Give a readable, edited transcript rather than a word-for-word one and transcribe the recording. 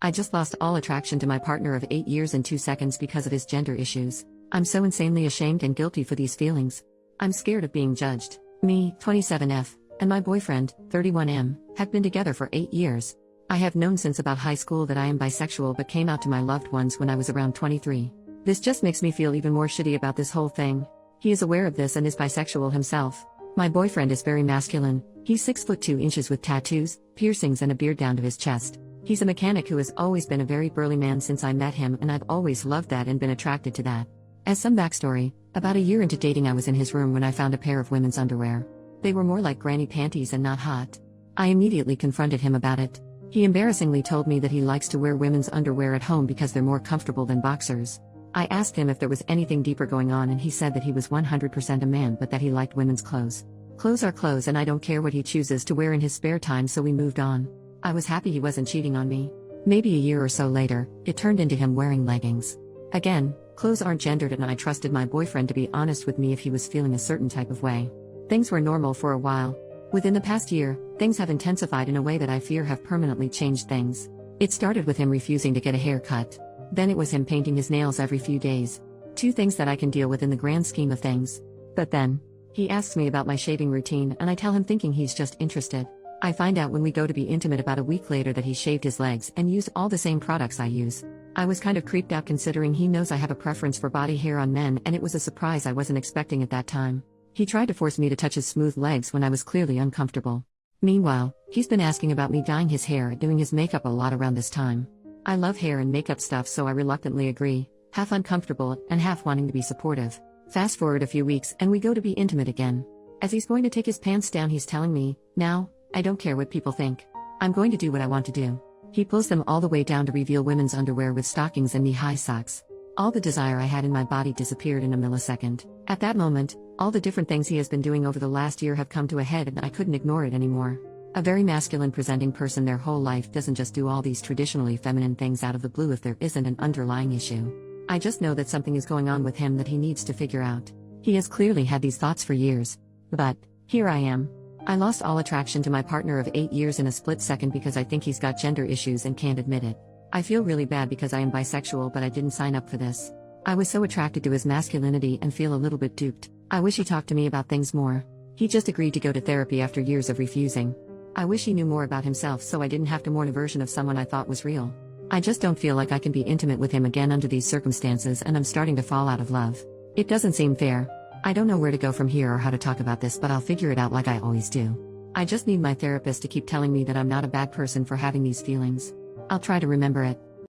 I just lost all attraction to my partner of 8 years and 2 seconds because of his gender issues. I'm so insanely ashamed and guilty for these feelings. I'm scared of being judged. Me, 27F, and my boyfriend, 31M, have been together for 8 years. I have known since about high school that I am bisexual but came out to my loved ones when I was around 23. This just makes me feel even more shitty about this whole thing. He is aware of this and is bisexual himself. My boyfriend is very masculine. He's 6 foot 2 inches with tattoos, piercings and a beard down to his chest. He's a mechanic who has always been a very burly man since I met him, and I've always loved that and been attracted to that. As some backstory, about a year into dating I was in his room when I found a pair of women's underwear. They were more like granny panties and not hot. I immediately confronted him about it. He embarrassingly told me that he likes to wear women's underwear at home because they're more comfortable than boxers. I asked him if there was anything deeper going on, and he said that he was 100% a man but that he liked women's clothes. Clothes are clothes and I don't care what he chooses to wear in his spare time, so we moved on. I was happy he wasn't cheating on me. Maybe a year or so later, it turned into him wearing leggings. Again, clothes aren't gendered, and I trusted my boyfriend to be honest with me if he was feeling a certain type of way. Things were normal for a while. Within the past year, things have intensified in a way that I fear have permanently changed things. It started with him refusing to get a haircut. Then it was him painting his nails every few days. 2 things that I can deal with in the grand scheme of things. But then, he asks me about my shaving routine and I tell him thinking he's just interested. I find out when we go to be intimate about a week later that he shaved his legs and used all the same products I use. I was kind of creeped out considering he knows I have a preference for body hair on men, and it was a surprise I wasn't expecting at that time. He tried to force me to touch his smooth legs when I was clearly uncomfortable. Meanwhile, he's been asking about me dyeing his hair and doing his makeup a lot around this time. I love hair and makeup stuff, so I reluctantly agree, half uncomfortable and half wanting to be supportive. Fast forward a few weeks and we go to be intimate again. As he's going to take his pants down, he's telling me, "Now, I don't care what people think. I'm going to do what I want to do." He pulls them all the way down to reveal women's underwear with stockings and knee-high socks. All the desire I had in my body disappeared in a millisecond. At that moment, all the different things he has been doing over the last year have come to a head and I couldn't ignore it anymore. A very masculine presenting person their whole life doesn't just do all these traditionally feminine things out of the blue if there isn't an underlying issue. I just know that something is going on with him that he needs to figure out. He has clearly had these thoughts for years. But, here I am. I lost all attraction to my partner of 8 years in a split second because I think he's got gender issues and can't admit it. I feel really bad because I am bisexual, but I didn't sign up for this. I was so attracted to his masculinity and feel a little bit duped. I wish he talked to me about things more. He just agreed to go to therapy after years of refusing. I wish he knew more about himself so I didn't have to mourn a version of someone I thought was real. I just don't feel like I can be intimate with him again under these circumstances, and I'm starting to fall out of love. It doesn't seem fair. I don't know where to go from here or how to talk about this, but I'll figure it out like I always do. I just need my therapist to keep telling me that I'm not a bad person for having these feelings. I'll try to remember it.